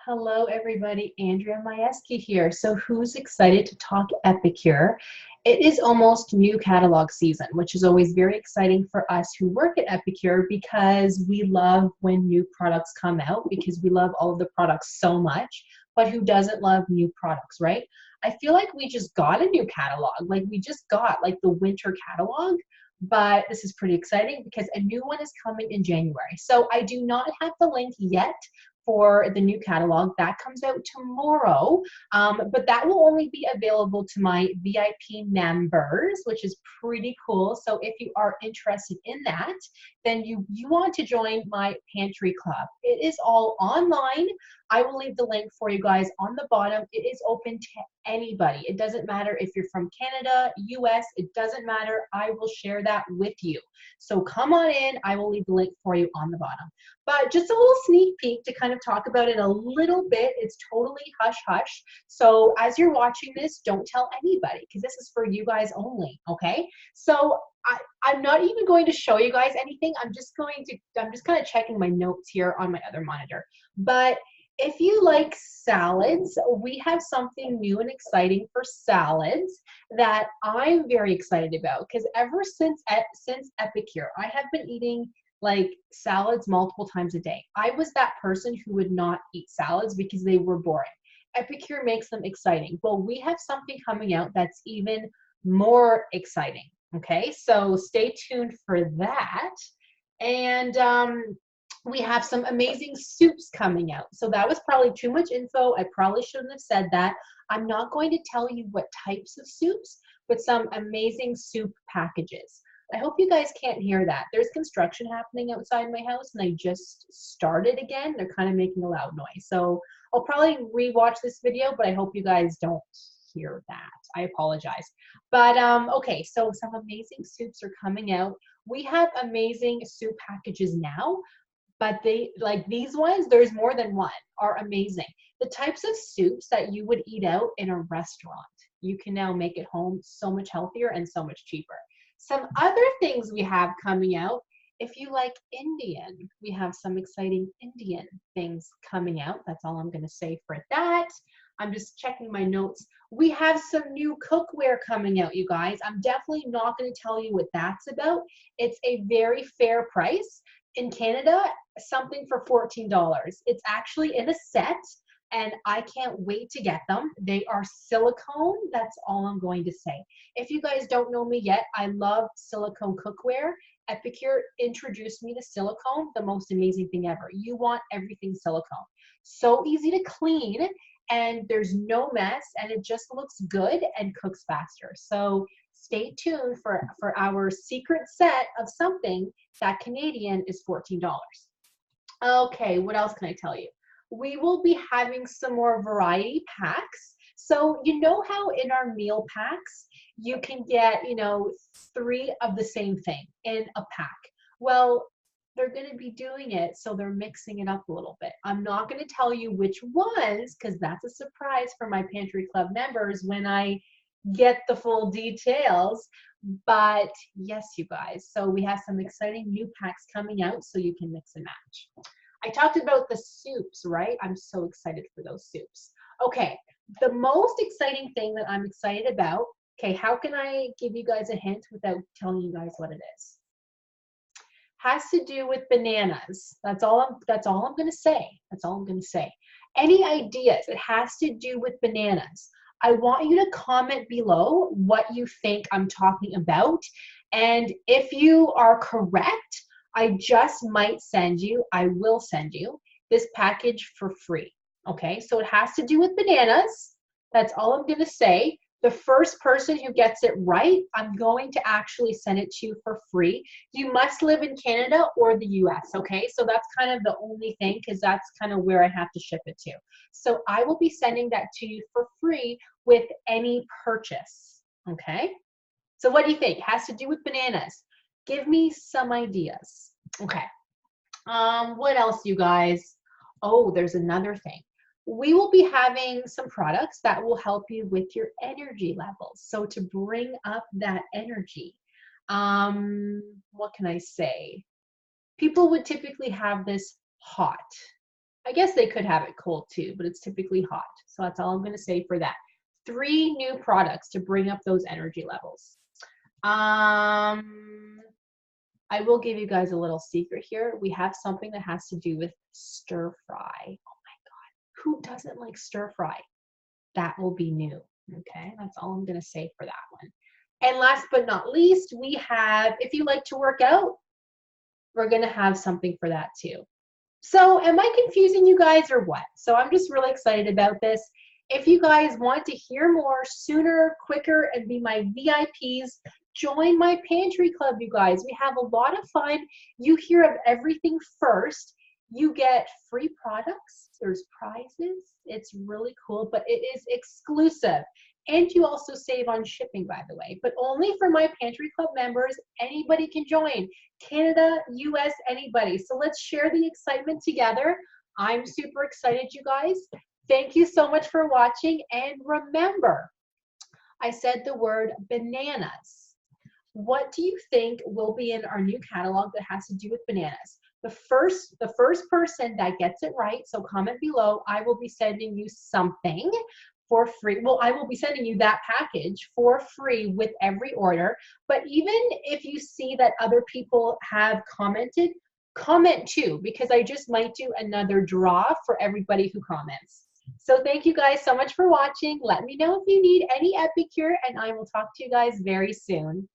Hello, everybody. Andrea Majewski here. So, who's excited to talk Epicure? It is almost new catalog season, which is always very exciting for us who work at Epicure because we love when new products come out because we love all of the products so much. But who doesn't love new products, right? I feel like we just got a new catalog. Like, we just got like the winter catalog. But this is pretty exciting because a new one is coming in January. So, I do not have the link yet for the new catalog. That comes out tomorrow, but that will only be available to my VIP members, which is pretty cool. So if you are interested in that, then you want to join my Pantry Club. It is all online. I will leave the link for you guys on the bottom. It is open to anybody. It doesn't matter if you're from Canada, US, it doesn't matter. I will share that with you. So come on in. I will leave the link for you on the bottom. But just a little sneak peek to kind of talk about it a little bit. It's totally hush hush. So as you're watching this, don't tell anybody because this is for you guys only, okay? So I'm not even going to show you guys anything. I'm just kind of checking my notes here on my other monitor. But if you like salads, we have something new and exciting for salads that I'm very excited about because ever since Epicure, I have been eating like salads multiple times a day. I was that person who would not eat salads because they were boring. Epicure makes them exciting. Well, we have something coming out that's even more exciting. Okay, so stay tuned for that. And we have some amazing soups coming out. So that was probably too much info. I probably shouldn't have said that. I'm not going to tell you what types of soups, but some amazing soup packages. I hope you guys can't hear that. There's construction happening outside my house and I just started again. They're kind of making a loud noise. So I'll probably rewatch this video, but I hope you guys don't hear that. I apologize. But okay, so some amazing soups are coming out. We have amazing soup packages now, but they like these ones, there's more than one, are amazing. The types of soups that you would eat out in a restaurant, you can now make at home so much healthier and so much cheaper. Some other things we have coming out, if you like Indian, we have some exciting Indian things coming out. That's all I'm going to say for that. I'm just checking my notes. We have some new cookware coming out, you guys. I'm definitely not going to tell you what that's about. It's a very fair price. In Canada, something for $14. It's actually in a set and I can't wait to get them. They are silicone. That's all I'm going to say. If you guys don't know me yet, I love silicone cookware. Epicure introduced me to silicone, the most amazing thing ever. You want everything silicone. So easy to clean and there's no mess and it just looks good and cooks faster. So stay tuned for our secret set of something that Canadian is $14. Okay, what else can I tell you? We will be having some more variety packs. So you know how in our meal packs, you can get, 3 of the same thing in a pack. Well, they're going to be doing it, so they're mixing it up a little bit. I'm not going to tell you which ones, because that's a surprise for my Pantry Club members when I get the full details. But yes, you guys, so we have some exciting new packs coming out so you can mix and match. I talked about the soups, right? I'm so excited for those soups. Okay, the most exciting thing that I'm excited about, okay, how can I give you guys a hint without telling you guys what it is? Has to do with bananas. That's all I'm going to say. That's all I'm going to say. Any ideas? It has to do with bananas. I want you to comment below what you think I'm talking about. And if you are correct, I will send you this package for free. Okay, so it has to do with bananas. That's all I'm going to say. The first person who gets it right, I'm going to actually send it to you for free. You must live in Canada or the US, okay? So that's kind of the only thing because that's kind of where I have to ship it to. So I will be sending that to you for free with any purchase, okay? So what do you think? It has to do with bananas. Give me some ideas. Okay. What else, you guys? Oh, there's another thing. We will be having some products that will help you with your energy levels. So to bring up that energy, what can I say? People would typically have this hot. I guess they could have it cold too, but it's typically hot. So that's all I'm going to say for that. 3 new products to bring up those energy levels. I will give you guys a little secret here. We have something that has to do with stir fry. Oh my God, who doesn't like stir fry? That will be new. Okay, that's all I'm going to say for that one. And last but not least, we have, if you like to work out, we're going to have something for that too. So am I confusing you guys or what? So I'm just really excited about this. If you guys want to hear more sooner, quicker, and be my VIPs, join my pantry club, you guys. We have a lot of fun. You hear of everything first. You get free products. There's prizes. It's really cool, but it is exclusive. And you also save on shipping, by the way, but only for my pantry club members. Anybody can join. Canada, US, anybody. So let's share the excitement together. I'm super excited, you guys. Thank you so much for watching. And remember, I said the word bananas. What do you think will be in our new catalog that has to do with bananas? The first person that gets it right, so comment below, I will be sending you something for free. Well, I will be sending you that package for free with every order. But even if you see that other people have commented, comment too, because I just might do another draw for everybody who comments. So thank you guys so much for watching. Let me know if you need any Epicure, and I will talk to you guys very soon.